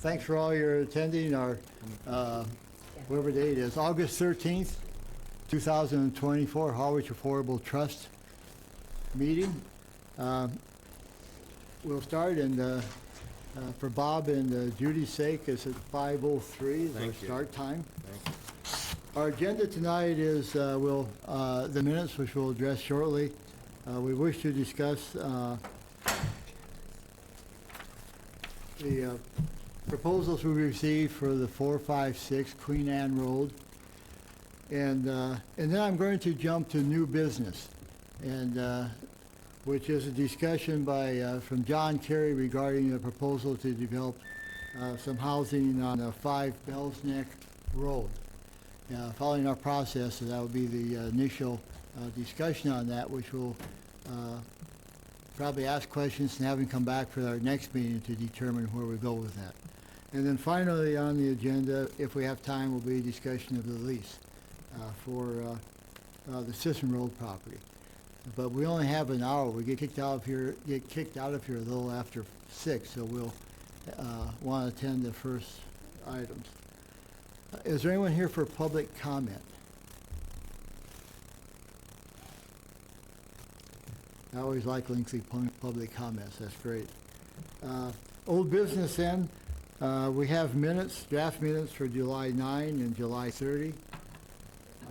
Thanks for all your attending our, whatever date it is, August 13th, 2024, Harwich Affordable Trust meeting. We'll start, and for Bob and Judy's sake, it's at 5:03, our start time. Our agenda tonight is the minutes, which we'll address shortly. We wish to discuss the proposals we received for the 456 Queen Anne Road, and then I'm going to jump to new business, and which is a discussion by from John Kerry regarding a proposal to develop some housing on 5 Bells Neck Road. Following our process, that will be the initial discussion on that, which will probably ask questions and have him come back for our next meeting to determine where we go with that. And then finally on the agenda, if we have time, will be a discussion of the lease for the Sisson Road property. But we only have an hour. We get kicked out of here a little after 6, so we'll want to attend the first items. Is there anyone here for public comment? I always like lengthy public comments. That's great. Old business then. We have minutes, draft minutes for July 9 and July 30.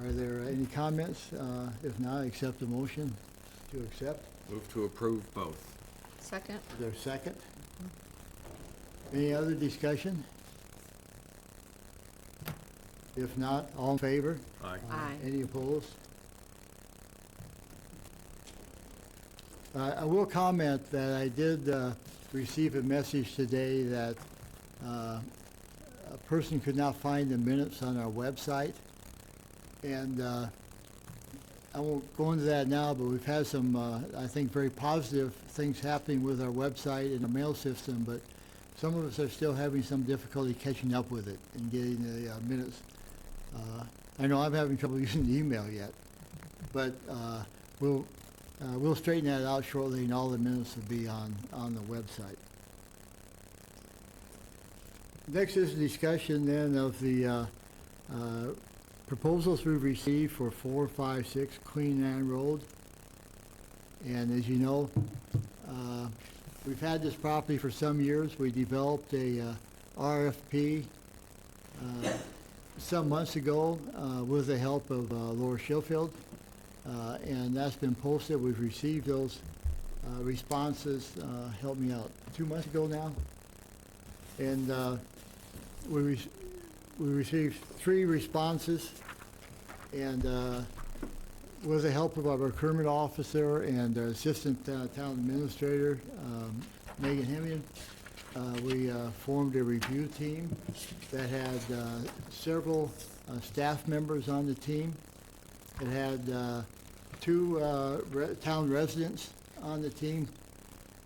Are there any comments? If not, accept the motion to accept. Move to approve both. Second. Is there a second? Any other discussion? If not, all in favor? Aye. Aye. Any opposed? I will comment that I did receive a message today that a person could not find the minutes on our website, and I won't go into that now, but we've had some, I think, very positive things happening with our website and the mail system, but some of us are still having some difficulty catching up with it and getting the minutes. I know I'm having trouble using the email yet, but we'll straighten that out shortly, and all the minutes will be on the website. Next is a discussion then of the proposals we've received for 456 Queen Anne Road. And as you know, we've had this property for some years. We developed a RFP some months ago with the help of Laura Schofield, and that's been posted. We've received those responses, help me out, 2 months ago now, and we received 3 responses, and with the help of our procurement officer and our assistant town administrator, Megan Hemian, we formed a review team that had several staff members on the team. It had 2 town residents on the team,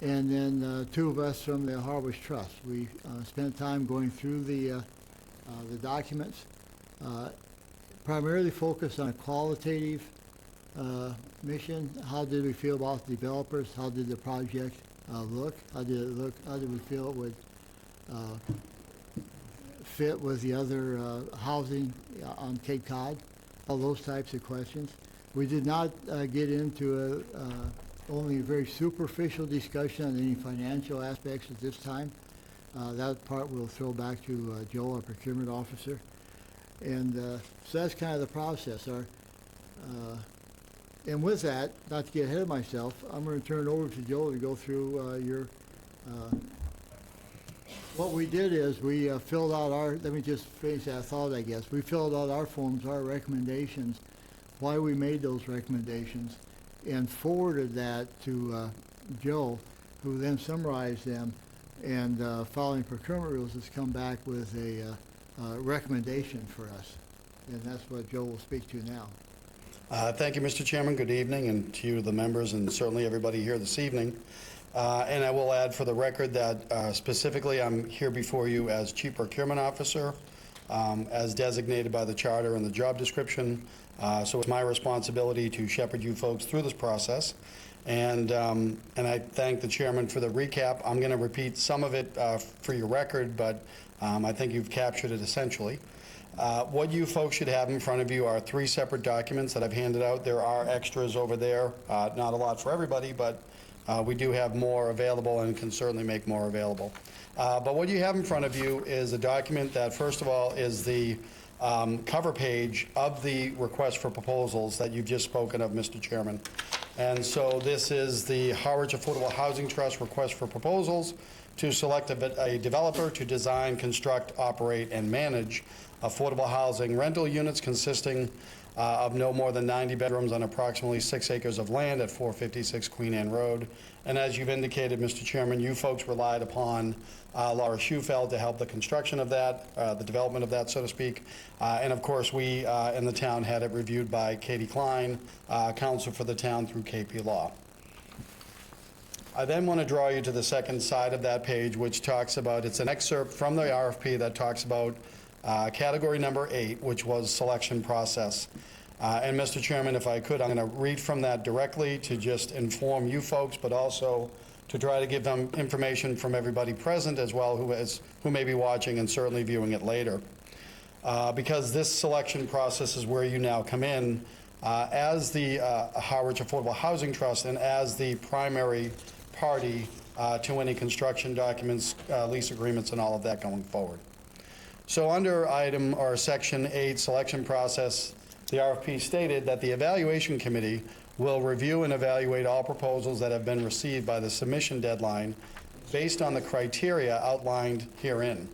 and then 2 of us from the Harwich Trust. We spent time going through the documents, primarily focused on a qualitative mission. How did we feel about the developers? How did the project look? How did it look? How did we feel it would fit with the other housing on Cape Cod? All those types of questions. We did not get into only a very superficial discussion on any financial aspects at this time. That part we'll throw back to Joe, our procurement officer. And so that's kind of the process. And with that, not to get ahead of myself, I'm going to turn it over to Joe to go through your... What we did is we filled out our... Let me just finish that thought, I guess. We filled out our forms, our recommendations, why we made those recommendations, and forwarded that to Joe, who then summarized them, and following procurement rules has come back with a recommendation for us. And that's what Joe will speak to now. Thank you, Mr. Chairman. Good evening, and to you, the members, and certainly everybody here this evening. And I will add for the record that specifically I'm here before you as Chief Procurement Officer, as designated by the Charter and the job description. So it's my responsibility to shepherd you folks through this process. And I thank the chairman for the recap. I'm going to repeat some of it for your record, but I think you've captured it essentially. What you folks should have in front of you are 3 separate documents that I've handed out. There are extras over there, not a lot for everybody, but we do have more available and can certainly make more available. But what you have in front of you is a document that, first of all, is the cover page of the request for proposals that you've just spoken of, Mr. Chairman. And so this is the Harwich Affordable Housing Trust request for proposals to select a developer to design, construct, operate, and manage affordable housing rental units consisting of no more than 90 bedrooms on approximately 6 acres of land at 456 Queen Anne Road. And as you've indicated, Mr. Chairman, you folks relied upon Laura Schufeld to help the construction of that, the development of that, so to speak. And of course, we in the town had it reviewed by Katie Klein, counsel for the town through KP Law. I then want to draw you to the second side of that page, which talks about, it's an excerpt from the RFP that talks about category number 8, which was selection process. And Mr. Chairman, if I could, I'm going to read from that directly to just inform you folks, but also to try to give them information from everybody present as well who may be watching and certainly viewing it later. Because this selection process is where you now come in as the Harwich Affordable Housing Trust and as the primary party to any construction documents, lease agreements, and all of that going forward. So under item or section 8, selection process, the RFP stated that the evaluation committee will review and evaluate all proposals that have been received by the submission deadline based on the criteria outlined herein.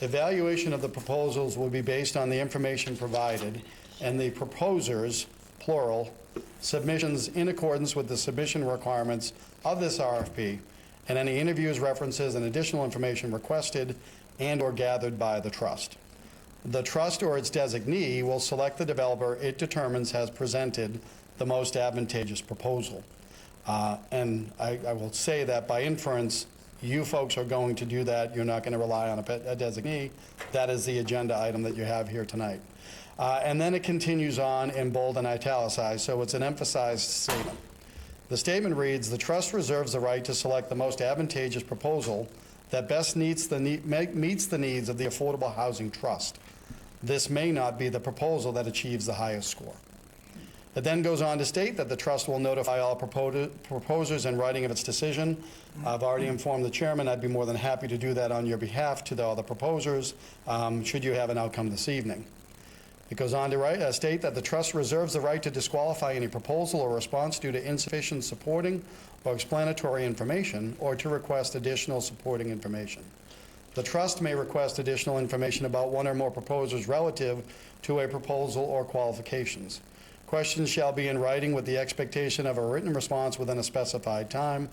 Evaluation of the proposals will be based on the information provided and the proposers, plural, submissions in accordance with the submission requirements of this RFP and any interviews, references, and additional information requested and or gathered by the trust. The trust or its designee will select the developer it determines has presented the most advantageous proposal. And I will say that by inference, you folks are going to do that. You're not going to rely on a designee. That is the agenda item that you have here tonight. And then it continues on in bold and italicized, so it's an emphasized statement. The statement reads, the trust reserves the right to select the most advantageous proposal that best meets the needs of the Affordable Housing Trust. This may not be the proposal that achieves the highest score. It then goes on to state that the trust will notify all proposers in writing of its decision. I've already informed the chairman I'd be more than happy to do that on your behalf to all the proposers, should you have an outcome this evening. It goes on to state that the trust reserves the right to disqualify any proposal or response due to insufficient supporting or explanatory information or to request additional supporting information. The trust may request additional information about one or more proposers relative to a proposal or qualifications. Questions shall be in writing with the expectation of a written response within a specified time.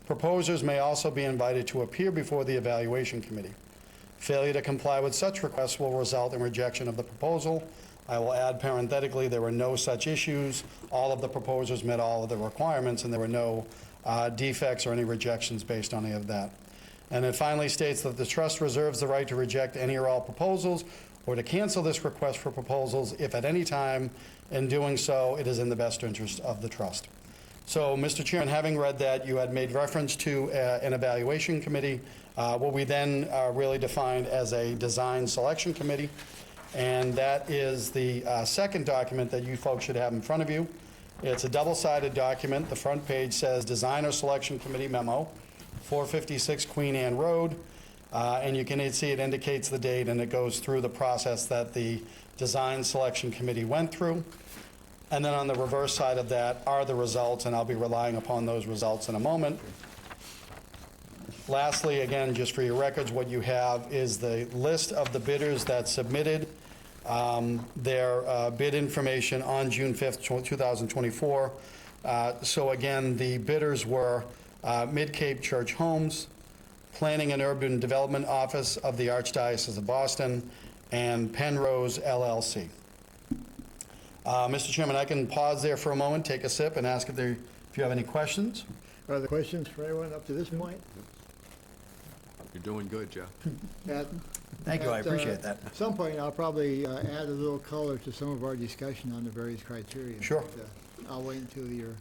Proposers may also be invited to appear before the evaluation committee. Failure to comply with such requests will result in rejection of the proposal. I will add parenthetically, there were no such issues. All of the proposers met all of the requirements, and there were no defects or any rejections based on any of that. And it finally states that the trust reserves the right to reject any or all proposals or to cancel this request for proposals if at any time in doing so it is in the best interest of the trust. So, Mr. Chairman, having read that, you had made reference to an evaluation committee, what we then really defined as a design selection committee, and that is the second document that you folks should have in front of you. It's a double-sided document. The front page says Designer Selection Committee Memo, 456 Queen Anne Road, and you can see it indicates the date, and it goes through the process that the Design Selection Committee went through. And then on the reverse side of that are the results, and I'll be relying upon those results in a moment. Lastly, again, just for your records, what you have is the list of the bidders that submitted their bid information on June 5th, 2024. So again, the bidders were Mid-Cape Church Homes, Planning and Urban Development Office of the Archdiocese of Boston, and Penrose LLC. Mr. Chairman, I can pause there for a moment, take a sip, and ask if you have any questions. Are there questions for anyone up to this point? You're doing good, Jeff. Thank you, I appreciate that. At some point, I'll probably add a little color to some of our discussion on the various criteria. Sure. But, I'll wait until you're,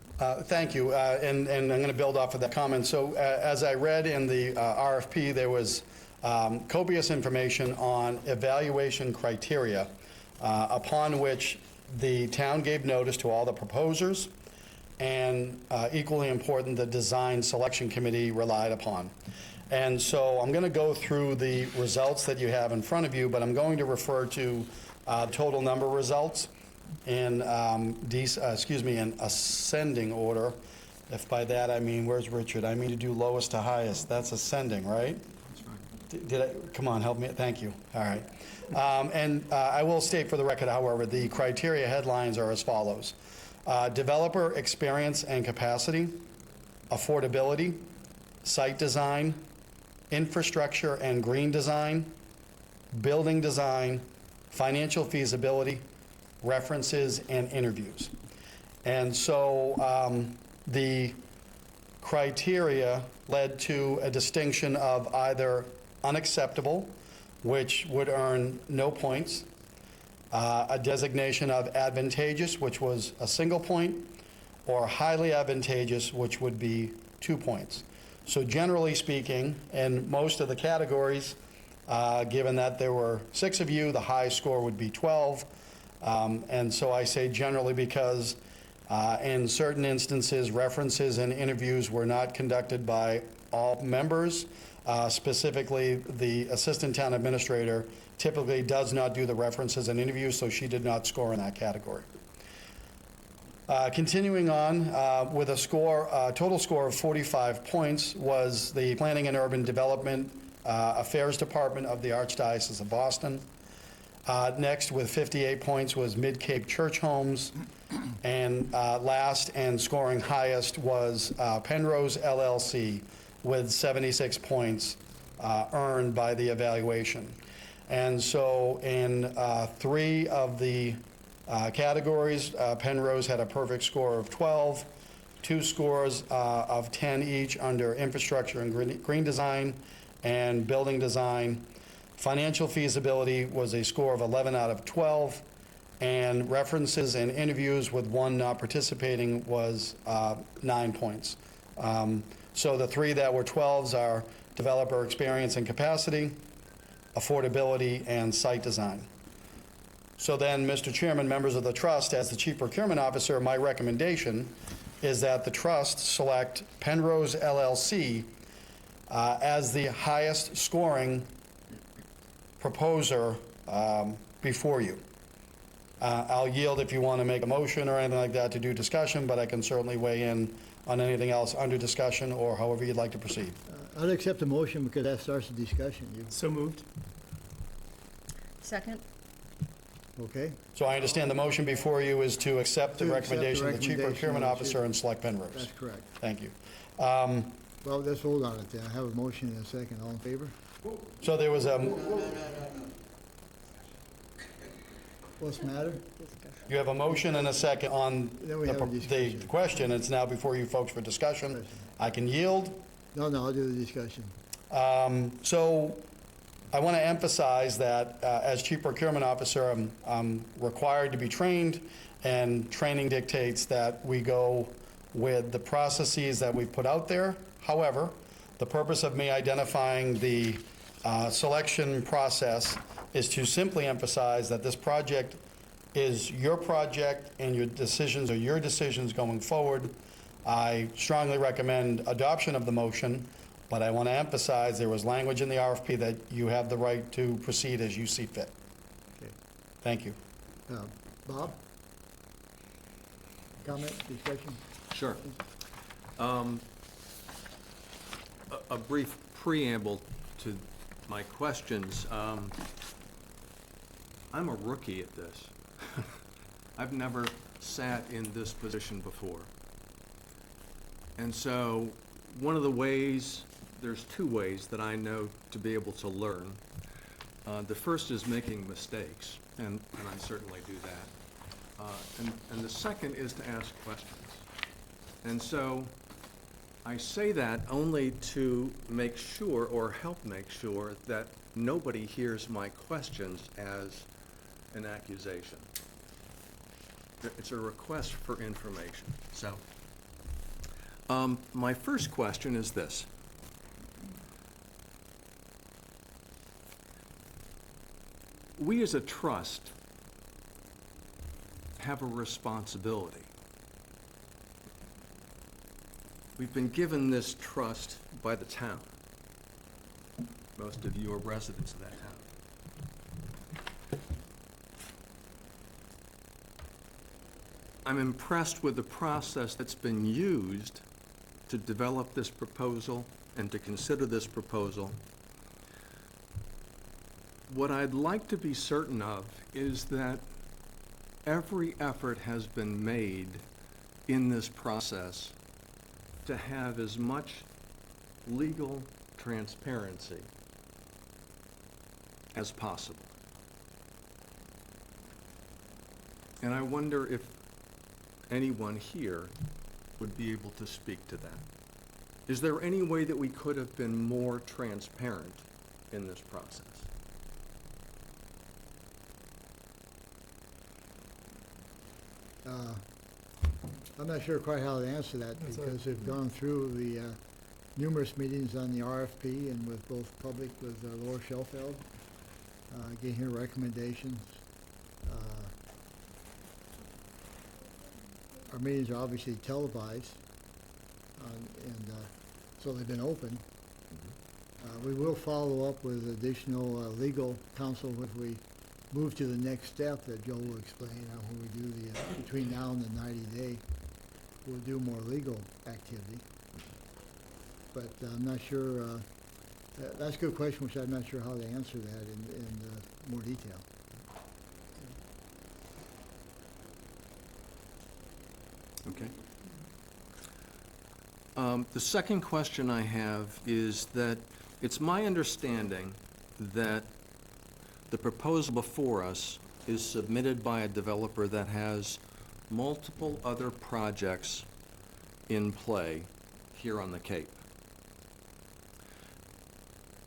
Thank you, and I'm going to build off of that comment. So as I read in the RFP, there was copious information on evaluation criteria upon which the town gave notice to all the proposers, and equally important, the design selection committee relied upon. And so I'm going to go through the results that you have in front of you, but I'm going to refer to total number results in, in ascending order. If by that I mean, where's Richard? I mean to do lowest to highest. That's ascending, right? That's right. Did I, come on, help me, thank you. All right. I will state for the record, however, the criteria headlines are as follows. Developer experience and capacity, affordability, site design, infrastructure and green design, building design, financial feasibility, references, and interviews. And so the criteria led to a distinction of either unacceptable, which would earn no points, a designation of advantageous, which was a single point, or highly advantageous, which would be 2 points. So generally speaking, in most of the categories, given that there were 6 of you, the high score would be 12. And so I say generally because in certain instances, references and interviews were not conducted by all members. Specifically, the assistant town administrator typically does not do the references and interviews, so she did not score in that category. Continuing on with a score, total score of 45 points was the Planning and Urban Development Affairs Department of the Archdiocese of Boston. Next, with 58 points, was Mid-Cape Church Homes. And last and scoring highest was Penrose LLC with 76 points earned by the evaluation. And so in 3 of the categories, Penrose had a perfect score of 12, 2 scores of 10 each under infrastructure and green design and building design. Financial feasibility was a score of 11 out of 12, and references and interviews with 1 not participating was 9 points. So the 3 that were 12s are developer experience and capacity, affordability, and site design. So then, Mr. Chairman, members of the trust, as the Chief Procurement Officer, my recommendation is that the trust select Penrose LLC as the highest scoring proposer before you. I'll yield if you want to make a motion or anything like that to do discussion, but I can certainly weigh in on anything else under discussion or however you'd like to proceed. I'd accept the motion because that starts the discussion. So moved. Second? Okay? So I understand the motion before you is to accept the To accept the recommendation of the Chief recommendation Procurement of the Officer Chief- and select Penrose. That's correct. Thank you. Well, let's hold on it then. I have a motion and a second. All in favor? So there was a, What's the matter? you have a motion and a second on Then we have a the discussion. question. It's now before you folks for discussion. I can yield. No, I'll do the discussion. So I want to emphasize that as Chief Procurement Officer, I'm required to be trained, and training dictates that we go with the processes that we've put out there. However, the purpose of me identifying the selection process is to simply emphasize that this project is your project and your decisions are your decisions going forward. I strongly recommend adoption of the motion, but I want to emphasize there was language in the RFP that you have the right to proceed as you see fit. Okay. Thank you. Bob? Comment, discussion? Sure. A brief preamble to my questions. I'm a rookie at this. I've never sat in this position before. And so one of the ways, there's 2 ways that I know to be able to learn. The first is making mistakes, and I certainly do that. And the second is to ask questions. And so I say that only to make sure, or help make sure, that nobody hears my questions as an accusation. it's a request for information. So, my first question is this. We as a trust have a responsibility. We've been given this trust by the town. Most of you are residents of that town. I'm impressed with the process that's been used to develop this proposal and to consider this proposal. What I'd like to be certain of is that every effort has been made in this process to have as much legal transparency as possible. And I wonder if anyone here would be able to speak to that. Is there any way that we could have been more transparent in this process? I'm not sure quite how to answer that, because we've gone through the numerous meetings on the RFP and with both public, with Laura Schofield, getting her recommendations. Our meetings are obviously televised, and so they've been open. We will follow up with additional legal counsel if we move to the next step that Joe will explain when we do the, between now and the 90-day, we'll do more legal activity. But I'm not sure, that's a good question, which I'm not sure how to answer that in more detail. Okay. The second question I have is that it's my understanding that the proposal before us is submitted by a developer that has multiple other projects in play here on the Cape.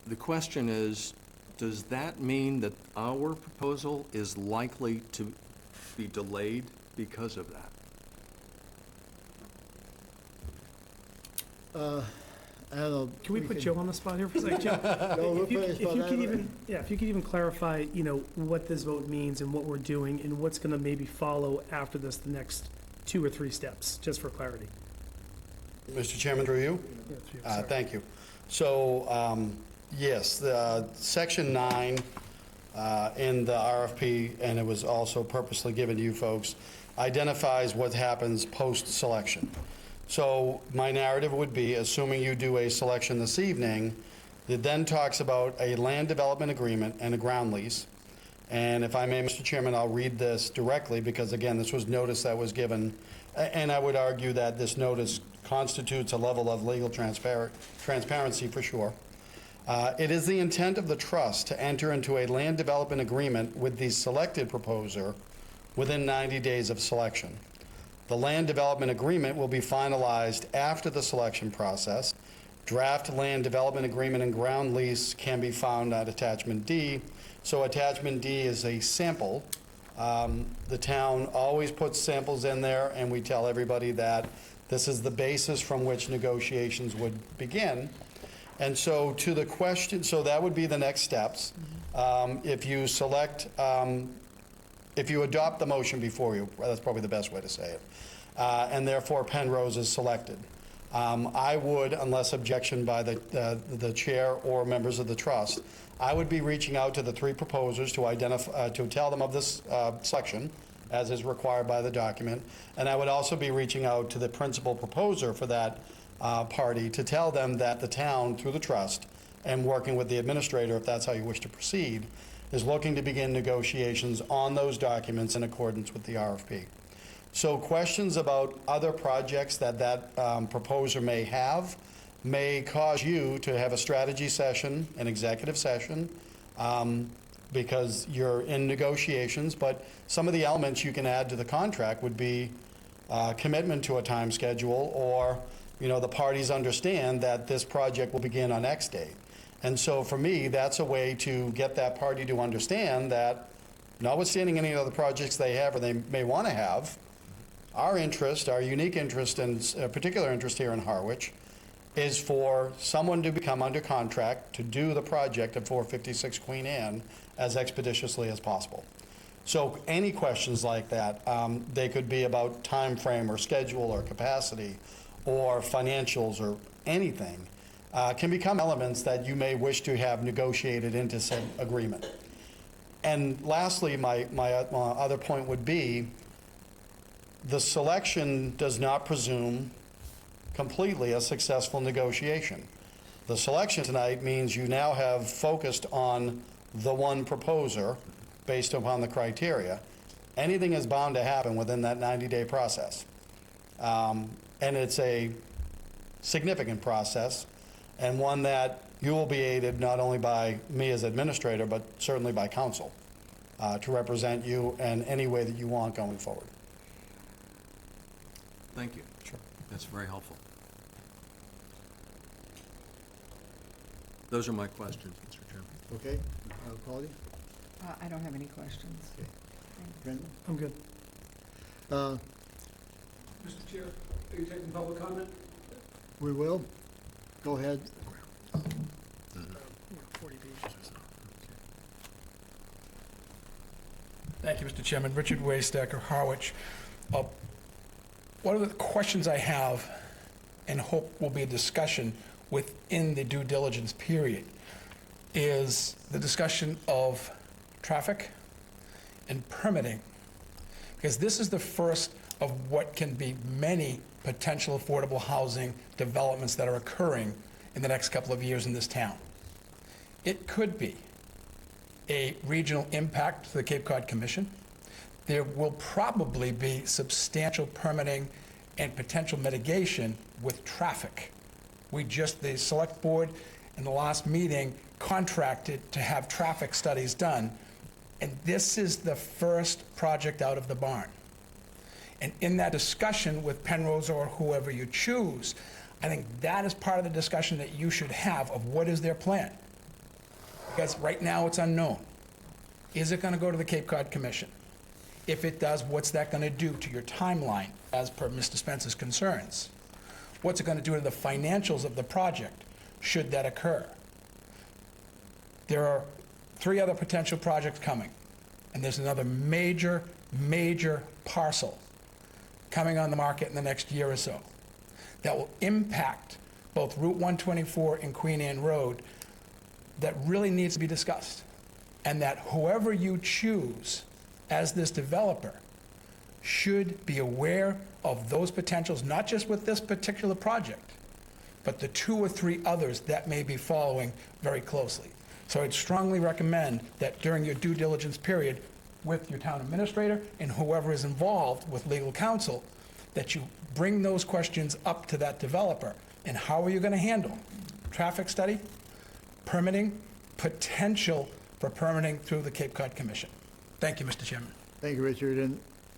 The question is, does that mean that our proposal is likely to be delayed because of that? I don't know. Can we put Joe on the spot here for a second, Joe? No, we'll If you put his spot. if you could even clarify, what this vote means and what we're doing and what's gonna maybe follow after this, the next 2 or 3 steps, just for clarity. Mr. Chairman, through you? Yeah, it's you, sorry. Thank you. So, yes, the Section 9 in the RFP, and it was also purposely given to you folks, identifies what happens post-selection. So my narrative would be, assuming you do a selection this evening, it then talks about a land development agreement and a ground lease. And if I may, Mr. Chairman, I'll read this directly because, again, this was notice that was given, and I would argue that this notice constitutes a level of legal transparency for sure. It is the intent of the trust to enter into a land development agreement with the selected proposer within 90 days of selection. The land development agreement will be finalized after the selection process. Draft land development agreement and ground lease can be found at Attachment D. So Attachment D is a sample. The town always puts samples in there, and we tell everybody that this is the basis from which negotiations would begin. And so to the question, so that would be the next steps. If you select, if you adopt the motion before you, well, that's probably the best way to say it, and therefore Penrose is selected. I would, unless objection by the chair or members of the trust, I would be reaching out to the 3 proposers to identify, to tell them of this selection, as is required by the document, and I would also be reaching out to the principal proposer for that party to tell them that the town, through the trust, and working with the administrator, if that's how you wish to proceed, is looking to begin negotiations on those documents in accordance with the RFP. So questions about other projects that proposer may have may cause you to have a strategy session, an executive session, because you're in negotiations, but some of the elements you can add to the contract would be commitment to a time schedule, or the parties understand that this project will begin on X date. And so for me, that's a way to get that party to understand that notwithstanding any other projects they have or they may want to have, our interest, our unique interest and particular interest here in Harwich is for someone to become under contract to do the project at 456 Queen Anne as expeditiously as possible. So any questions like that, they could be about time frame or schedule or capacity or financials or anything, can become elements that you may wish to have negotiated into said agreement. And lastly, my other point would be, the selection does not presume completely a successful negotiation. The selection tonight means you now have focused on the one proposer based upon the criteria. Anything is bound to happen within that 90-day process. And it's a significant process, and one that you will be aided not only by me as administrator, but certainly by council to represent you in any way that you want going forward. Thank you. Sure. That's very helpful. Those are my questions, Mr. Chairman. Okay, Claudia? I don't have any questions. Okay. Brendan? I'm good. Uh, Mr. Chair, are you taking public comment? We will. Go ahead. 40 pages or so. Thank you, Mr. Chairman. Richard Waystacker, Harwich. One of the questions I have and hope will be a discussion within the due diligence period is the discussion of traffic and permitting. Because this is the first of what can be many potential affordable housing developments that are occurring in the next couple of years in this town. It could be a regional impact to the Cape Cod Commission. There will probably be substantial permitting and potential mitigation with traffic. The select board in the last meeting contracted to have traffic studies done, and this is the first project out of the barn. And in that discussion with Penrose or whoever you choose, I think that is part of the discussion that you should have of what is their plan. Because right now it's unknown. Is it going to go to the Cape Cod Commission? If it does, what's that going to do to your timeline as per Mr. Spence's concerns? What's it going to do to the financials of the project should that occur? There are 3 other potential projects coming, and there's another major, major parcel coming on the market in the next year or so that will impact both Route 124 and Queen Anne Road that really needs to be discussed. And that whoever you choose as this developer should be aware of those potentials, not just with this particular project, but the 2 or 3 others that may be following very closely. So I'd strongly recommend that during your due diligence period with your town administrator and whoever is involved with legal counsel, that you bring those questions up to that developer. And how are you going to handle traffic study, permitting, potential for permitting through the Cape Cod Commission? Thank you, Mr. Chairman. Thank you, Richard.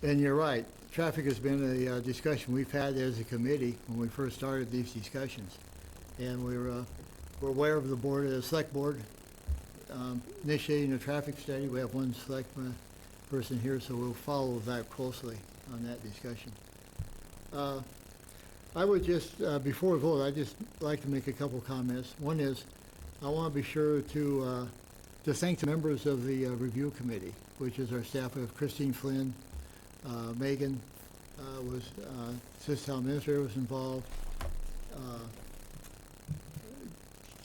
And you're right. Traffic has been a discussion we've had as a committee when we first started these discussions. And we're aware of the select board initiating a traffic study. We have one select person here, so we'll follow that closely on that discussion. I would just, before we vote, I'd just like to make a couple comments. One is, I want to be sure to thank the members of the review committee, which is our staff. We have Christine Flynn, Megan was assistant administrator was involved.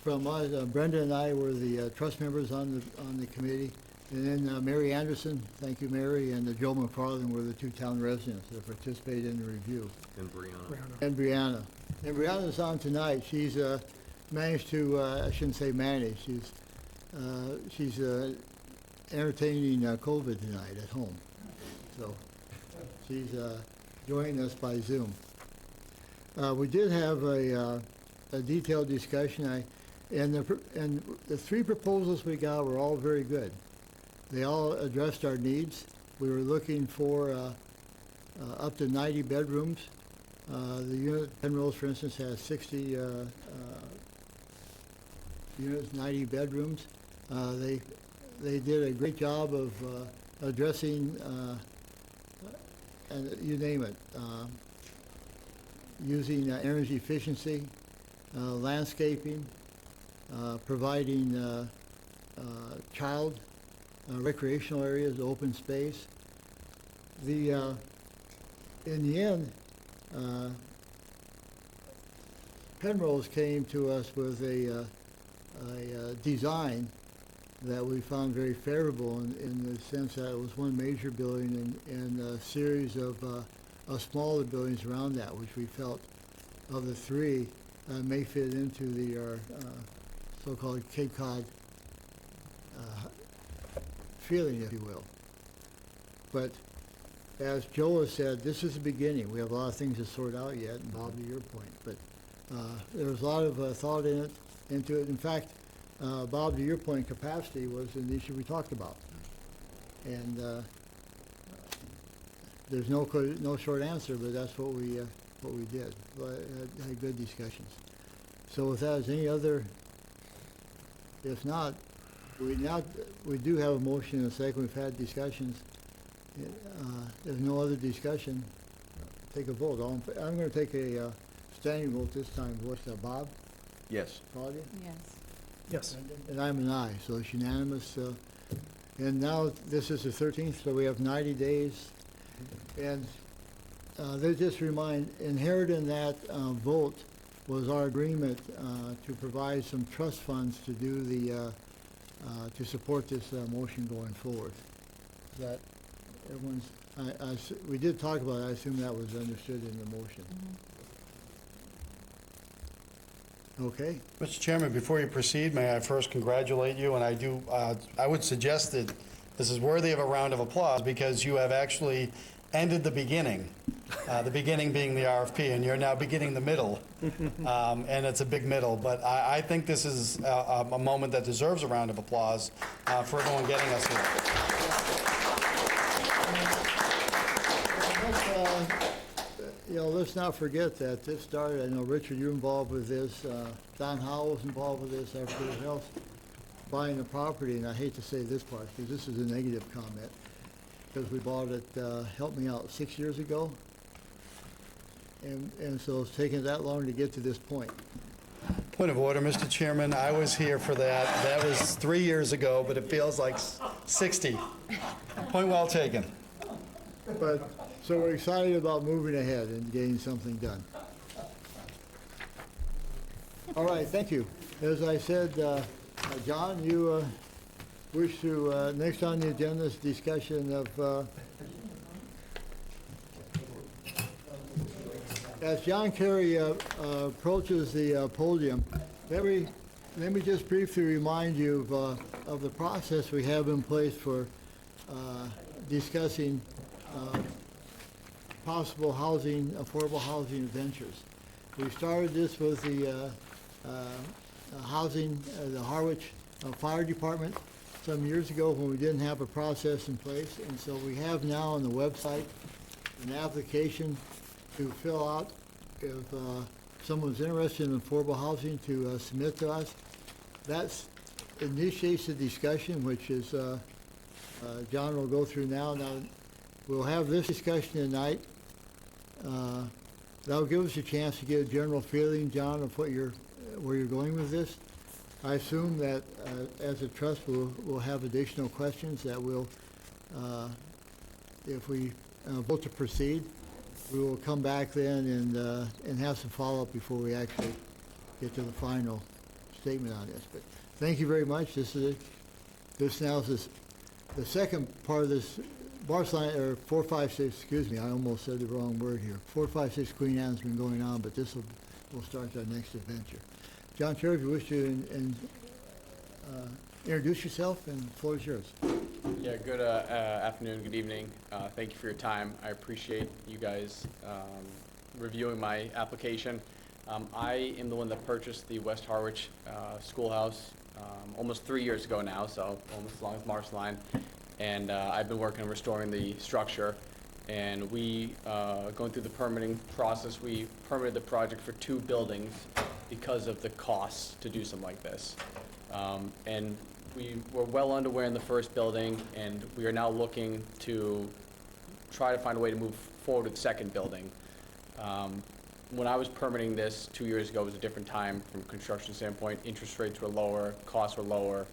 From us, Brenda and I were the trust members on the committee, and then Mary Anderson, thank you, Mary, and Joe McFarland were the 2 town residents that participated in the review. And Brianna. And Brianna. And Brianna's on tonight. She's managed to, I shouldn't say manage, she's entertaining COVID tonight at home. So she's joining us by Zoom. We did have a detailed discussion, and the 3 proposals we got were all very good. They all addressed our needs. We were looking for up to 90 bedrooms. The unit, Penrose, for instance, has 60 units, 90 bedrooms. They did a great job of addressing, and you name it, using energy efficiency, landscaping, providing child recreational areas, open space. In the end, Penrose came to us with a design that we found very favorable in the sense that it was one major building and a series of smaller buildings around that, which we felt of the three may fit into our so-called Cape Cod feeling, if you will. But as Joe has said, this is the beginning. We have a lot of things to sort out yet, and Bob, to your point. But there was a lot of thought into it. In fact, Bob, to your point, capacity was an issue we talked about. And there's no short answer, but that's what we did. Had good discussions. So with that, is any other? If not, we do have a motion and a second. We've had discussions. There's no other discussion. Take a vote. I'm going to take a standing vote this time. What's that, Bob? Yes. Claudia? Yes. Yes. And I'm an aye, so it's unanimous. And now this is the 13th, so we have 90 days. And they just remind, inherent in that vote was our agreement to provide some trust funds to do to support this motion going forward. Is that everyone's? We did talk about it. I assume that was understood in the motion. Okay. Mr. Chairman, before you proceed, may I first congratulate you, and I would suggest that this is worthy of a round of applause because you have actually ended the beginning being the RFP, and you're now beginning the middle, and it's a big middle, but I think this is a moment that deserves a round of applause for everyone getting us here. Let's not forget that this started, I know, Richard, you're involved with this, Don Howell was involved with this, everybody else, buying the property, and I hate to say this part, because this is a negative comment, because we bought it, help me out, 6 years ago, and so it's taken that long to get to this point. Point of order, Mr. Chairman, I was here for that. That was 3 years ago, but it feels like 60. Point well taken. But, so we're excited about moving ahead and getting something done. All right, thank you. As I said, John, you wish to, next on the agenda is discussion of, as John Kerry approaches the podium, let me just briefly remind you of the process we have in place for discussing possible housing, affordable housing ventures. We started this with the housing, the Harwich Fire Department some years ago when we didn't have a process in place. And so we have now on the website an application to fill out if someone's interested in affordable housing to submit to us. That initiates the discussion, which is John will go through now. Now, we'll have this discussion tonight. That'll give us a chance to get a general feeling, John, of where you're going with this. I assume that as a trust, we'll have additional questions that will, if we vote to proceed, we will come back then and have some follow-up before we actually get to the final statement on this. But thank you very much. This now is the second part of this. Barcelona, or 456, excuse me, I almost said the wrong word here. 456 Queen Anne's been going on, but this will start our next adventure. John Kerry, if you wish to introduce yourself, and the floor is yours. Yeah, good afternoon, good evening. Thank you for your time. I appreciate you guys reviewing my application. I am the one that purchased the West Harwich schoolhouse almost 3 years ago now, so almost as long as Marceline. And I've been working on restoring the structure. And going through the permitting process, we permitted the project for 2 buildings because of the costs to do something like this. And we were well underway in the first building, and we are now looking to try to find a way to move forward with the second building. When I was permitting this 2 years ago, it was a different time from a construction standpoint. Interest rates were lower, costs were lower.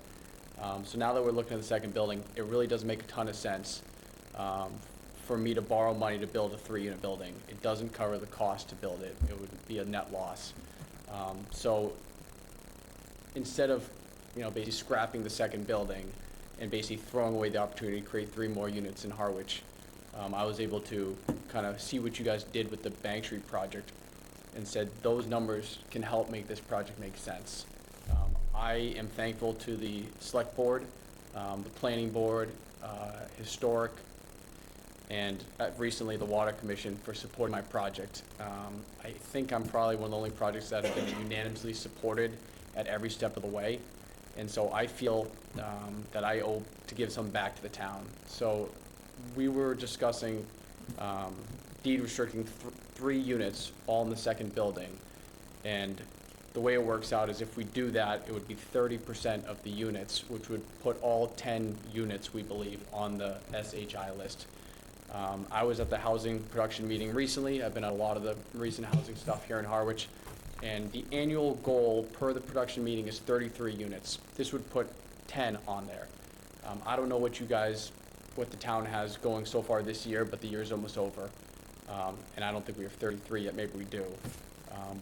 So now that we're looking at the second building, it really does make a ton of sense for me to borrow money to build a 3-unit building. It doesn't cover the cost to build it. It would be a net loss. So instead of, basically scrapping the second building and basically throwing away the opportunity to create 3 more units in Harwich, I was able to kind of see what you guys did with the Bank Street project and said those numbers can help make this project make sense. I am thankful to the Select Board, the Planning Board, Historic, and recently the Water Commission for supporting my project. I think I'm probably one of the only projects that have been unanimously supported at every step of the way. And so I feel that I owe to give some back to the town. So we were discussing deed restricting 3 units all in the second building. And the way it works out is if we do that, it would be 30% of the units, which would put all 10 units, we believe, on the SHI list. I was at the housing production meeting recently. I've been at a lot of the recent housing stuff here in Harwich. And the annual goal per the production meeting is 33 units. This would put 10 on there. I don't know what the town has going so far this year, but the year's almost over. And I don't think we have 33 yet, maybe we do.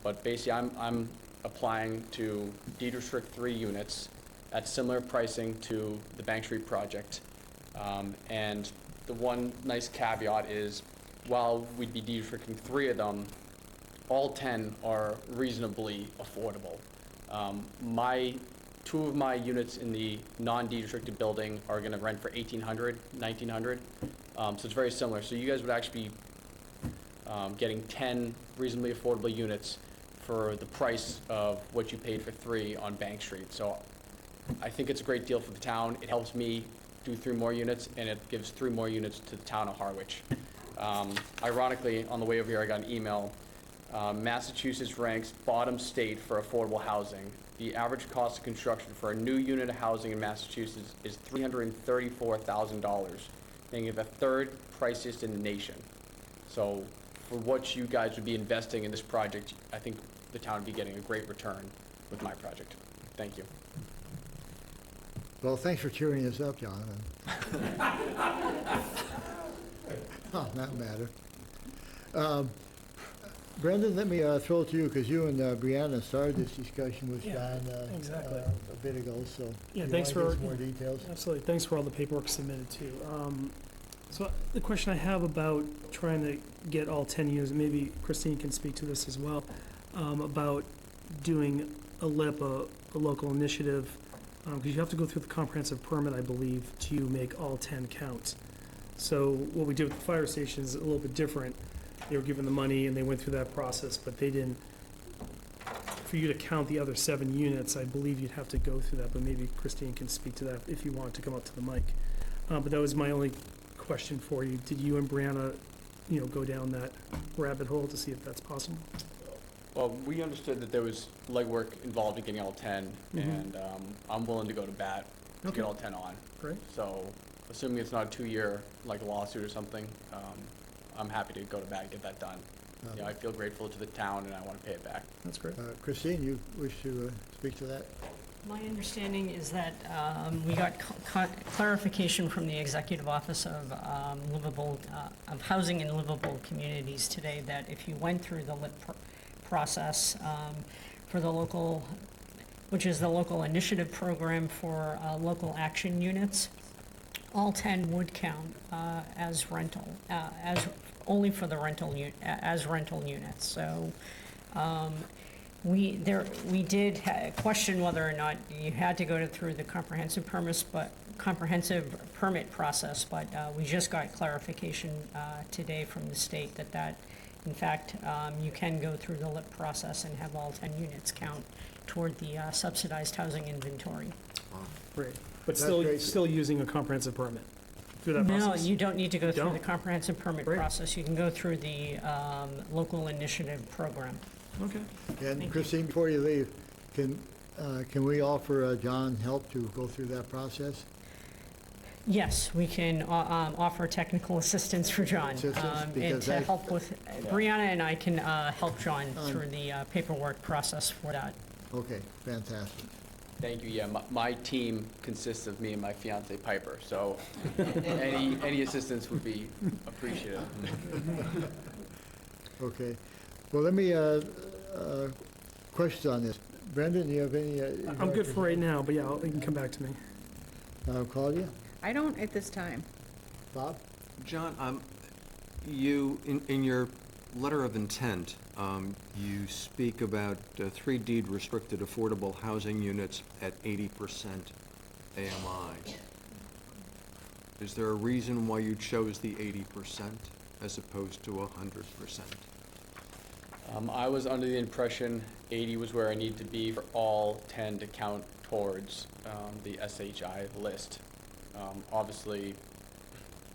But basically, I'm applying to deed restrict 3 units at similar pricing to the Bank Street project. And the one nice caveat is, while we'd be deed restricting 3 of them, all 10 are reasonably affordable. 2 of my units in the non-deed restricted building are gonna rent for $1,800, $1,900. So it's very similar. So you guys would actually be getting 10 reasonably affordable units for the price of what you paid for 3 on Bank Street. So I think it's a great deal for the town. It helps me do 3 more units, and it gives 3 more units to the town of Harwich. Ironically, on the way over here, I got an email. Massachusetts ranks bottom state for affordable housing. The average cost of construction for a new unit of housing in Massachusetts is $334,000, making it the 3rd priciest in the nation. So for what you guys would be investing in this project, I think the town would be getting a great return with my project. Thank you. Well, thanks for cheering us up, Jonathan. Oh, that matter. Brendan, let me throw it to you, because you and Brianna started this discussion with Yeah, John exactly. a bit ago, so. Yeah, you thanks wanna for- give us more details? Absolutely. Thanks for all the paperwork submitted too. So the question I have about trying to get all 10 units, maybe Christine can speak to this as well, about doing a LIP, a local initiative, because you have to go through the comprehensive permit, I believe, to make all 10 count. So what we did with the fire station is a little bit different. They were given the money and they went through that process, but they didn't, for you to count the other 7 units, I believe you'd have to go through that, but maybe Christine can speak to that if you want to come up to the mic. But that was my only question for you. Did you and Brianna, go down that rabbit hole to see if that's possible? Well, we understood that there was legwork involved in getting all 10, Mhm. and I'm willing to go to bat to Okay. get all 10 on. Great. So, assuming it's not a 2-year lawsuit or something, I'm happy to go to bat and get that done. I feel grateful to the town, and I want to pay it back. That's great. Christine, you wish to speak to that? My understanding is that we got clarification from the Executive Office of of Housing and Livable Communities today that if you went through the LIP process for the local, which is the local initiative program for local action units, all 10 would count as rental, as only for the as rental units. So we did question whether or not you had to go through the comprehensive permit process, but we just got clarification today from the state that in fact you can go through the LIP process and have all 10 units count toward the subsidized housing inventory. Great. But That's great. still using a comprehensive permit through that process? No, you don't need to go through the Don't? comprehensive permit Great. process. You can go through the local initiative program. Okay. And Thank you. Christine, before you leave, can Can we offer John help to go through that process? Yes, we can offer technical assistance for John. Assistance, And because to that- help with, Brianna and I can help John through the paperwork process for that. Okay, fantastic. Thank you. Yeah, my team consists of me and my fiance Piper, so any assistance would be appreciated. Okay. Well, let me, questions on this. Brendan, do you have any? I'm good for right now, but yeah, you can come back to me. Claudia? I don't at this time. Bob? John, you, in your letter of intent, you speak about 3 deed restricted affordable housing units at 80% AMI. Is there a reason why you chose the 80% as opposed to 100%? I was under the impression 80 was where I need to be for all 10 to count towards the SHI list. Obviously,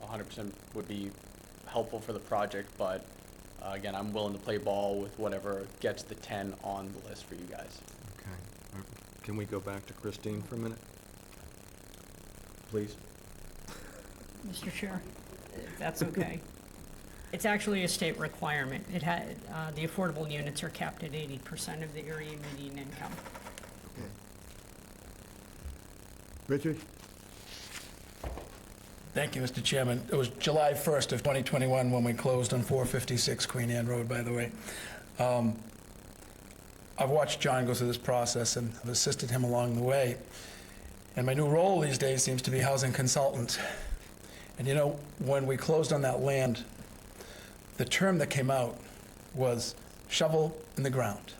100% would be helpful for the project, but again, I'm willing to play ball with whatever gets the 10 on the list for you guys. Okay. Can we go back to Christine for a minute? Please. Mr. Chair, if that's okay. It's actually a state requirement. It had, the affordable units are capped at 80% of the area median income. Okay. Richard? Thank you, Mr. Chairman. It was July 1st of 2021 when we closed on 456 Queen Anne Road, by the way. I've watched John go through this process and have assisted him along the way. And my new role these days seems to be housing consultant. And you know, when we closed on that land, the term that came out was shovel in the ground.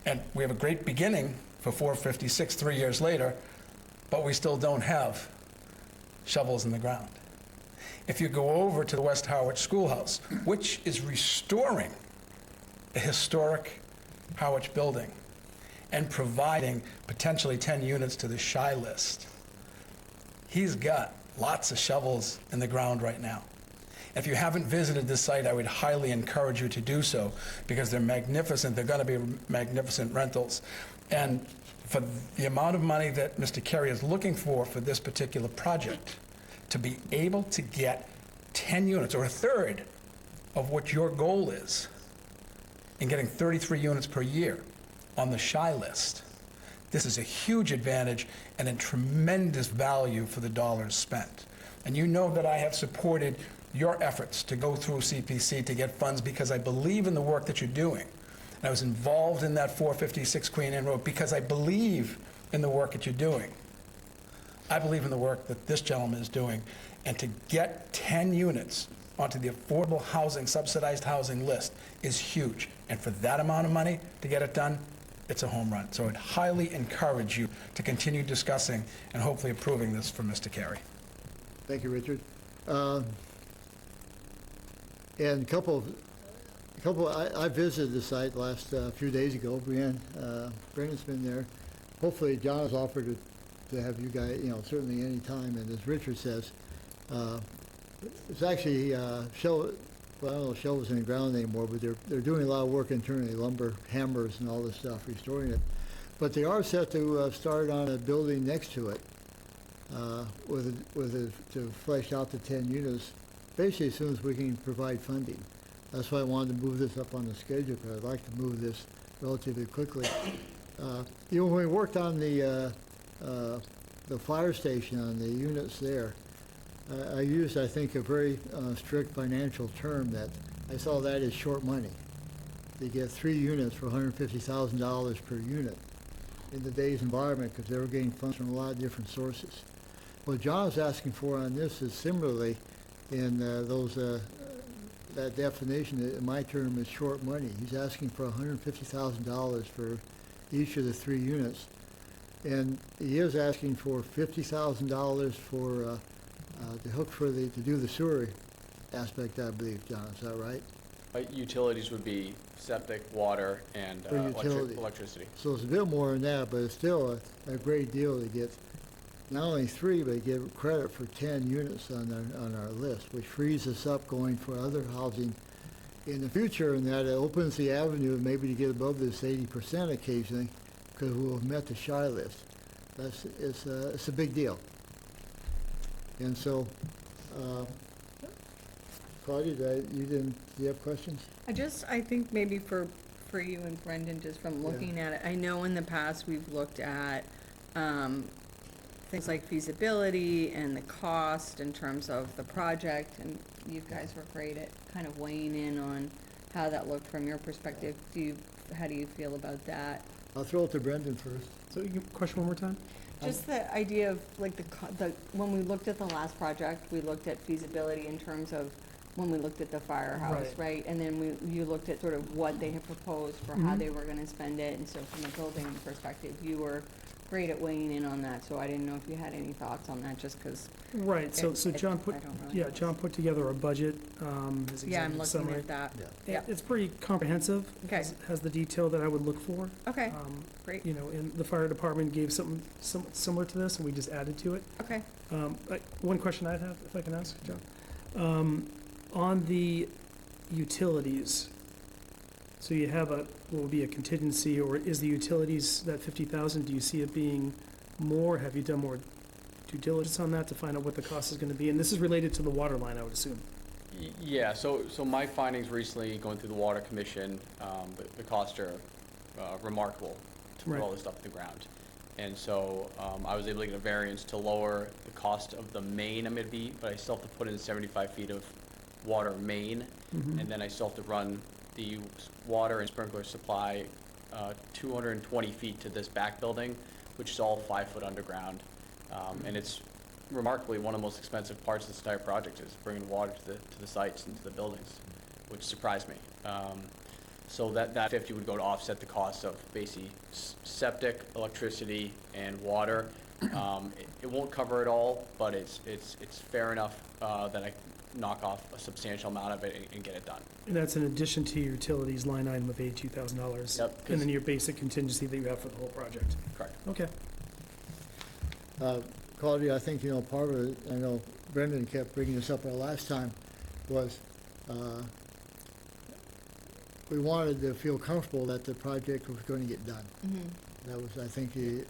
And we have a great beginning for 456 3 years later, but we still don't have shovels in the ground. If you go over to the West Harwich Schoolhouse, which is restoring a historic Harwich building and providing potentially 10 units to the SHI list, he's got lots of shovels in the ground right now. If you haven't visited this site, I would highly encourage you to do so because they're magnificent. They're going to be magnificent rentals. And for the amount of money that Mr. Carey is looking for this particular project, to be able to get 10 units or a third of what your goal is in getting 33 units per year on the SHI list, this is a huge advantage and a tremendous value for the dollars spent. And you know that I have supported your efforts to go through CPC to get funds because I believe in the work that you're doing. And I was involved in that 456 Queen Anne Road because I believe in the work that you're doing. I believe in the work that this gentleman is doing. And to get 10 units onto the affordable housing, subsidized housing list is huge. And for that amount of money to get it done, it's a home run. So I'd highly encourage you to continue discussing and hopefully approving this for Mr. Carey. Thank you, Richard. And I visited the site last few days ago. Brandon's been there. Hopefully, John has offered to have you guys, certainly any time. And as Richard says, it's actually I don't know if shovels in the ground anymore, but they're doing a lot of work internally, lumber, hammers, and all this stuff, restoring it. But they are set to start on a building next to it, to flesh out the 10 units, basically as soon as we can provide funding. That's why I wanted to move this up on the schedule, because I'd like to move this relatively quickly. When we worked on the fire station, on the units there, I used, I think, a very strict financial term that I saw that as short money. To get 3 units for $150,000 per unit in today's environment, because they were getting funds from a lot of different sources. What John is asking for on this is similarly in that definition, that my term is short money. He's asking for $150,000 for each of the 3 units. And he is asking for $50,000 for the hook to do the sewer aspect, I believe, John, is that right? Utilities would be septic, water, and For utility. electricity. So it's a bit more than that, but it's still a great deal to get not only 3, but get credit for 10 units on our list, which frees us up going for other housing in the future, and that it opens the avenue maybe to get above this 80% occasionally because we'll have met the shy list. It's a big deal. And so, Claudia, do you have questions? I think maybe for you and Brendan, just from looking at it, I know in the past we've looked at, things like feasibility and the cost in terms of the project, and you guys were great at kind of weighing in on how that looked from your perspective. How do you feel about that? I'll throw it to Brendan first. So, question one more time? Just the idea of, like, when we looked at the last project, we looked at feasibility in terms of when we looked at the firehouse, Right. right? And then you looked at sort of what they had proposed for how they were gonna spend it, and so from a building perspective, you were great at weighing in on that, so I didn't know if you had any thoughts on that, just 'cause. Right, so John I don't really know. John put together a budget, his Yeah, I'm executive looking summary. at that. Yeah. Yeah. It's pretty comprehensive. Okay. Has the detail that I would look for. Okay, Great. great, You know, and the fire department gave something similar to this, and we just added to it. okay. One question I'd have, if I can ask, John. On the utilities, so you have what will be a contingency, or is the utilities, that 50,000, do you see it being more? Have you done more due diligence on that to find out what the cost is gonna be? And this is related to the water line, I would assume. Yeah, so my findings recently, going through the Water Commission, the costs are remarkable to put all Right. this stuff in the ground. And so I was able to get a variance to lower the cost of the main I'm gonna be, but I still have to put in 75 feet of water main, and then I still have to run the water and sprinkler supply 220 feet to this back building, which is all 5 foot underground. And it's remarkably one of the most expensive parts of this entire project is bringing water to the sites and to the buildings, which surprised me. So that 50 would go to offset the cost of basically septic, electricity, and water. It won't cover it all, but it's fair enough that I knock off a substantial amount of it and get it done. And that's in addition to your utilities line item of $82,000? Yep, And then your basic contingency that you have for the whole project? Correct. Okay. Claudia, I think, part of it, I know Brendan kept bringing this up our last time, was we wanted to feel comfortable that the project was going to get done. That was, I think, the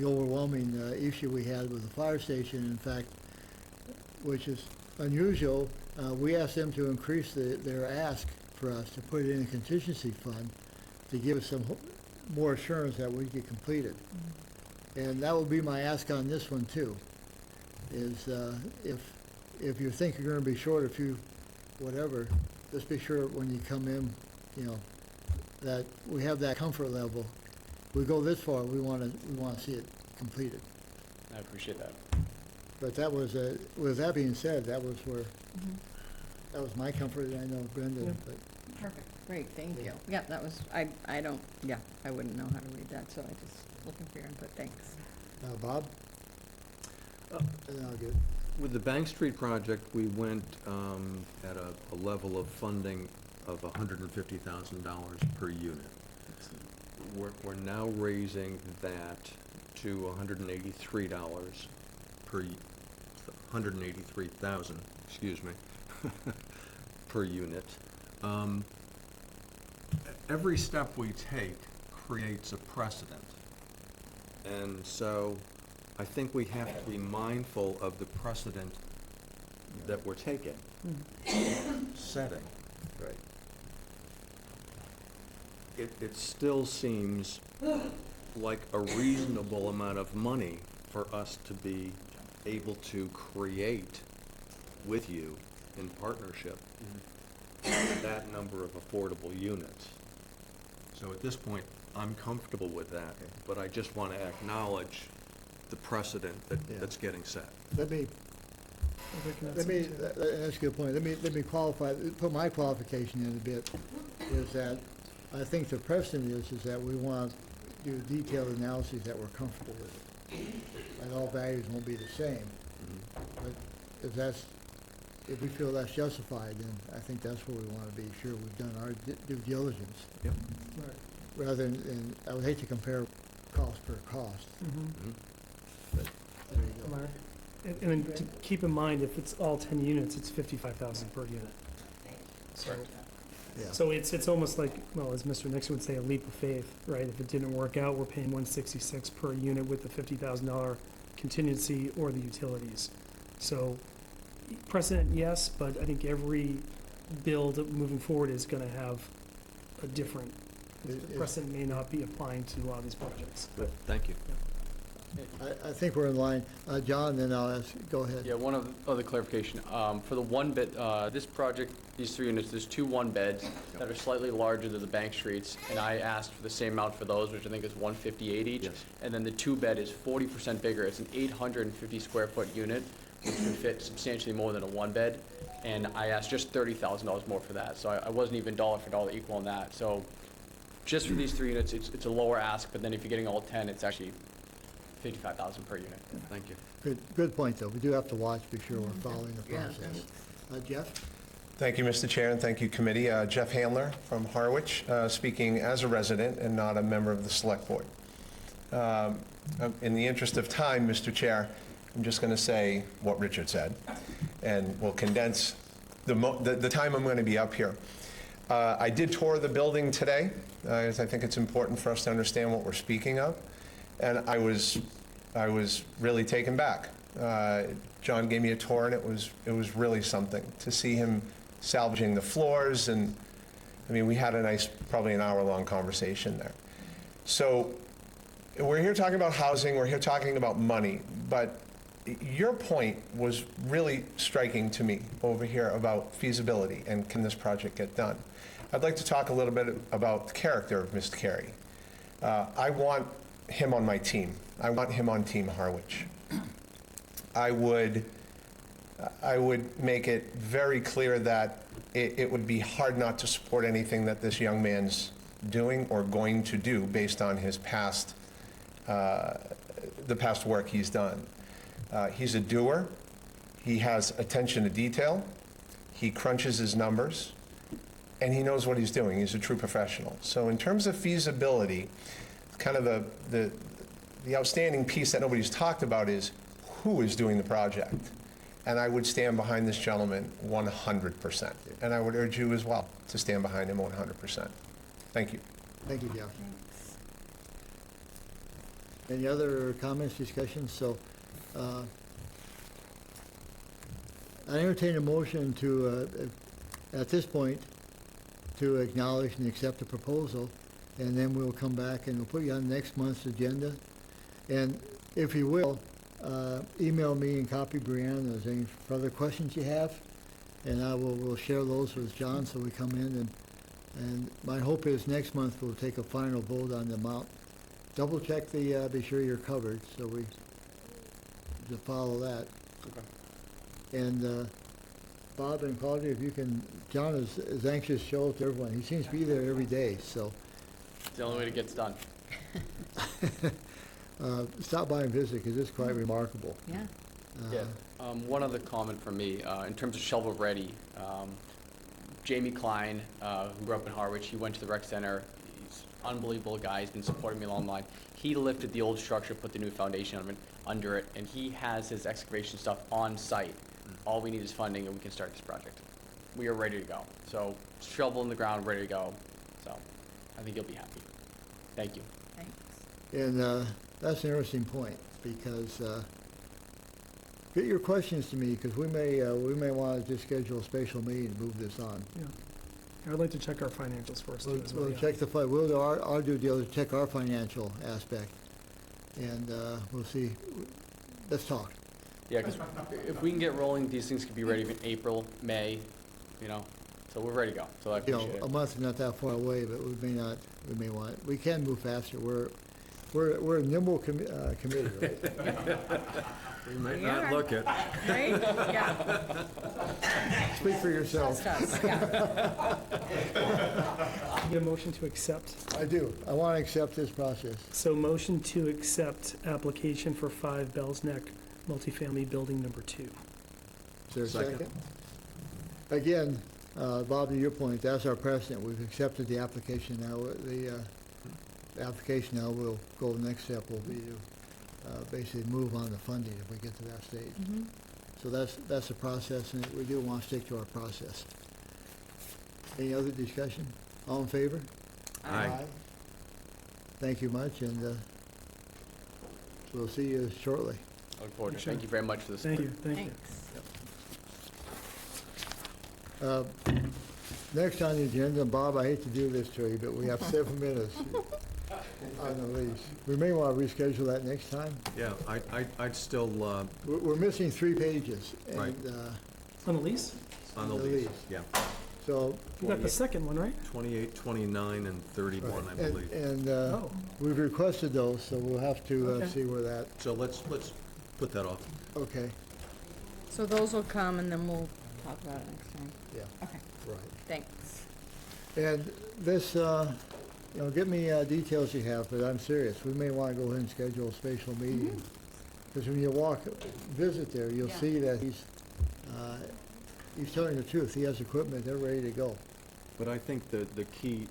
overwhelming issue we had with the fire station. In fact, which is unusual, we asked them to increase their ask for us to put it in a contingency fund to give us some more assurance that we'd get completed. And that will be my ask on this one too, is if you think you're gonna be short a few, whatever, just be sure when you come in, that we have that comfort level. We go this far, we wanna see it completed. I appreciate that. But that was, with that being said, that was where, that was my comfort, and I know Brendan, Yeah. but. Perfect, great, thank Yeah. you. Yeah, that was, I wouldn't know how to read that, so I just looking for your input, thanks. Bob? Oh. No, good. With the Bank Street project, we went at a level of funding of $150,000 per unit. We're now raising that to $183 $183,000, excuse me, per unit. Every step we take creates a precedent. And so I think we have to be mindful of the precedent that we're taking, setting. Right. It still seems like a reasonable amount of money for us to be able to create with you in partnership that number of affordable units. So at this point, I'm comfortable with that, but I just want to acknowledge the precedent that's getting set. Let me, that's a good point. Let me qualify, put my qualification in a bit, is that I think the precedent is that we want to do detailed analyses that we're comfortable with. And all values won't be the same. But if we feel that's justified, then I think that's where we want to be sure we've done our due diligence. Yep. Rather than, I would hate to compare cost per cost, but there you go. Mark? And then to keep in mind, if it's all 10 units, it's 55,000 per unit. So, Yeah. So it's almost like, well, as Mr. Nixon would say, a leap of faith, right? If it didn't work out, we're paying $166 per unit with the $50,000 contingency or the utilities. So precedent, yes, but I think every build moving forward is gonna have a different, precedent may not be applying to a lot of these projects. Good, thank you. I think we're in line. John, then I'll ask, go ahead. Yeah, one other clarification. For the one bed, this project, these 3 units, there's 2 one-beds that are slightly larger than the bank streets, and I asked for the same amount for those, which I think is $158 each. Yes. And then the 2-bed is 40% bigger. It's an 850 square foot unit, which would fit substantially more than a one-bed. And I asked just $30,000 more for that, so I wasn't even dollar for dollar equal on that. So just for these 3 units, it's a lower ask, but then if you're getting all 10, it's actually $55,000 per unit. Thank you. Good point, though. We do have to watch, be sure we're following the Yeah, process. Jeff? Thank you, Mr. Chair, and thank you, committee. Jeff Handler from Harwich, speaking as a resident and not a member of the Select Board. In the interest of time, Mr. Chair, I'm just going to say what Richard said, and we'll condense the time I'm going to be up here. I did tour the building today, as I think it's important for us to understand what we're speaking of, and I was really taken back. John gave me a tour, and it was really something to see him salvaging the floors, and I mean, we had a nice, probably an hour-long conversation there. So we're here talking about housing, we're here talking about money, but your point was really striking to me over here about feasibility and can this project get done. I'd like to talk a little bit about the character of Mr. Carey. I want him on my team. I want him on Team Harwich. I would make it very clear that it would be hard not to support anything that this young man's doing or going to do based on his past, the past work he's done. He's a doer. He has attention to detail. He crunches his numbers, and he knows what he's doing. He's a true professional. So in terms of feasibility, kind of the outstanding piece that nobody's talked about is who is doing the project. And I would stand behind this gentleman 100%. And I would urge you as well to stand behind him 100%. Thank you. Thank you, Jeff. Any other comments, discussions? So, I entertain a motion to, at this point, to acknowledge and accept the proposal, and then we'll come back and we'll put you on next month's agenda. And if you will, email me and copy Brianne if there's any further questions you have, and we'll share those with John so we come in, and my hope is next month we'll take a final vote on the amount. Double check be sure you're covered, so we to follow that. Okay. And Bob and Claudia, if you can, John is anxious to show it to everyone. He seems to be there every day, so. It's the only way to get it done. Stop by and visit, because it's quite remarkable. Yeah. Yeah. One other comment from me, in terms of shovel-ready, Jamie Klein, who grew up in Harwich, he went to the rec center. He's an unbelievable guy. He's been supporting me along the line. He lifted the old structure, put the new foundation under it, and he has his excavation stuff on site. All we need is funding, and we can start this project. We are ready to go. So shovel in the ground, ready to go. So I think you'll be happy. Thank you. Thanks. And that's an interesting point, because get your questions to me, because we may want to just schedule a special meeting to move this on. Yeah. I'd like to check our financials first too, as well. We'll Yeah. check we'll do our due diligence, check our financial aspect, and we'll see. Let's talk. Yeah, because if we can get rolling, these things could be ready in April, May, you know, so we're ready to go. So I You know, appreciate a it. month is not that far away, but we may want, we can move faster. We're a nimble committee, right? We might We not are. look it. Right? Yeah. Speak for yourself. Trust us, yeah. Get a motion to accept. I do. I want to accept this process. So motion to accept application for 5 Bell's Neck multifamily building number 2. Is there a Second. second? Again, Bob, to your point, that's our precedent. We've accepted the application now. The application now will go, the next step will be to basically move on to funding if we get to that stage. So that's the process, and we do want to stick to our process. Any other discussion? All in favor? Aye. Thank you much, and we'll see you shortly. I look forward to it. Sure. Thank you very much for this. Thank you, thank you. Thanks. Next on the agenda, Bob, I hate to do this to you, but we have 7 minutes on the lease. We may want to reschedule that next time. Yeah, I'd still, We're missing 3 pages. Right. And On the lease? on the The lease, lease. yeah. so. You got the second one, right? 28, 29, and 31, I And- believe. And Oh. we've requested those, so we'll have to Okay. see where that, So let's put that off. okay, So those will come and then we'll talk about it next time. yeah, Okay, right. thanks. And this, get me details you have, but I'm serious. We may want to go ahead and schedule a special meeting. Because when you visit there, you'll Yeah. see that he's telling the truth. He has equipment, they're ready to go. But I think a key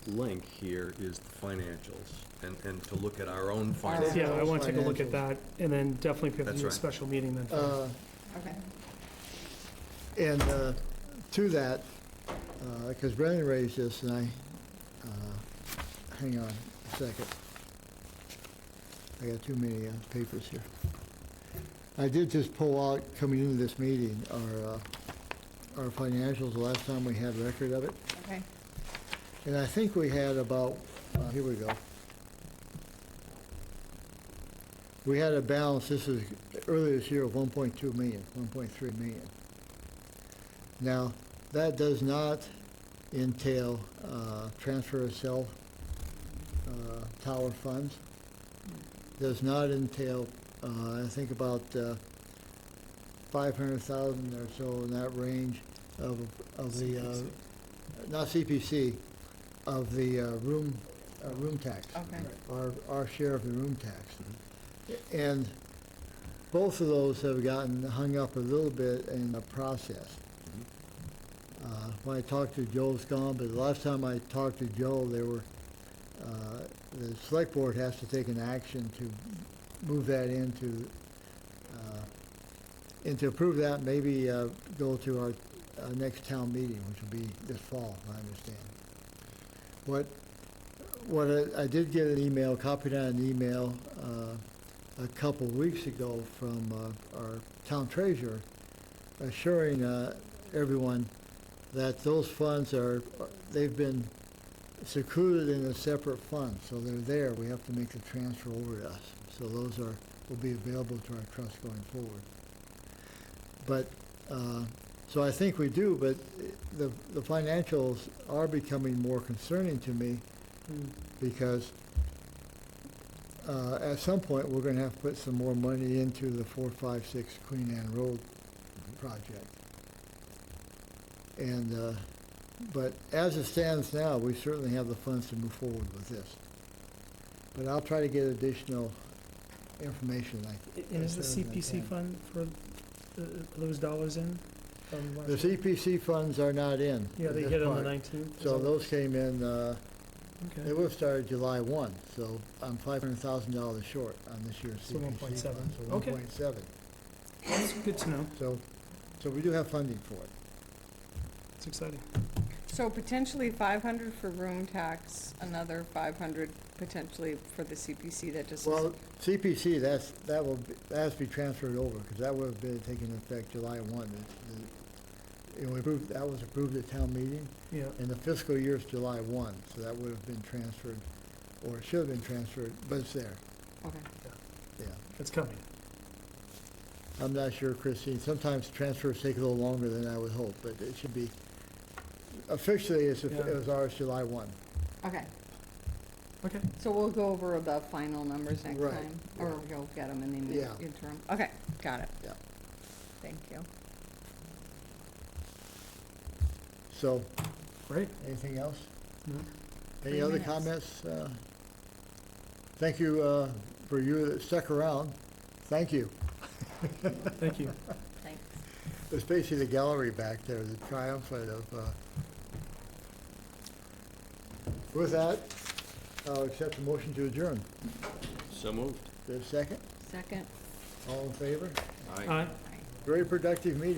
link here is the financials, and to look at our own financials. Yeah, I want to take a look Financials. at that, and then definitely if we have to That's do a right. special meeting, then fine. Okay. And to that, because Brendan raised this, and hang on a second. I got too many papers here. I did just pull out, coming into this meeting, our financials, the last time we had record of it. Okay. And I think we had about, here we go. We had a balance, this is earlier this year, of 1.2 million, 1.3 million. Now, that does not entail transfer of cell tower funds. Does not entail, I think about 500,000 or so in that range of the, not CPC, of the room tax. Okay. Our share of the room tax. And both of those have gotten hung up a little bit in the process. When I talked to Joe's gone, but the last time I talked to Joe, the select board has to take an action to move that and to approve that, maybe go to our next town meeting, which will be this fall, I understand. What I did get an email, copied on an email a couple of weeks ago from our town treasurer, assuring everyone that those funds they've been secluded in a separate fund, so they're there. We have to make the transfer over to us. So those will be available to our trust going forward. But, so I think we do, but the financials are becoming more concerning to me because at some point, we're gonna have to put some more money into the 456 Queen Anne Road project. And, but as it stands now, we certainly have the funds to move forward with this. But I'll try to get additional information. And is the as soon as I CPC can. fund for those dollars in? from last The year? CPC funds are not in. Yeah, they this hit on the part. 19th. So those came in, Okay. they would have started July 1, so I'm $500,000 short on this year's So CPC 1.7. fund. So Okay. 1.7. That's good to know. So we do have funding for it. It's exciting. So potentially 500 for room tax, another 500 potentially for the CPC that just. Well, CPC, that has to be transferred over, because that would have been taking effect July 1. That was approved at town meeting, Yeah. and the fiscal year is July 1, so that would have been transferred, or it should have been transferred, but it's there, Okay. yeah. It's coming. I'm not sure, Christine, sometimes transfers take a little longer than I would hope, but it should be, officially, it Yeah. was ours July 1. Okay, Okay. so we'll go over the final numbers next Right, time? Or right. you'll get them in the Yeah. interim? Okay, got it. Yeah. Thank you. So, Great. anything else? No. Any 3 other minutes. comments? Thank you for you that stuck around. Thank you. Thank you. Thanks. It's basically the gallery back there, the triumphant of, with that, I'll accept the motion to adjourn. So moved. Is there a second? Second? All in favor? Aye. Aye. Very productive meeting.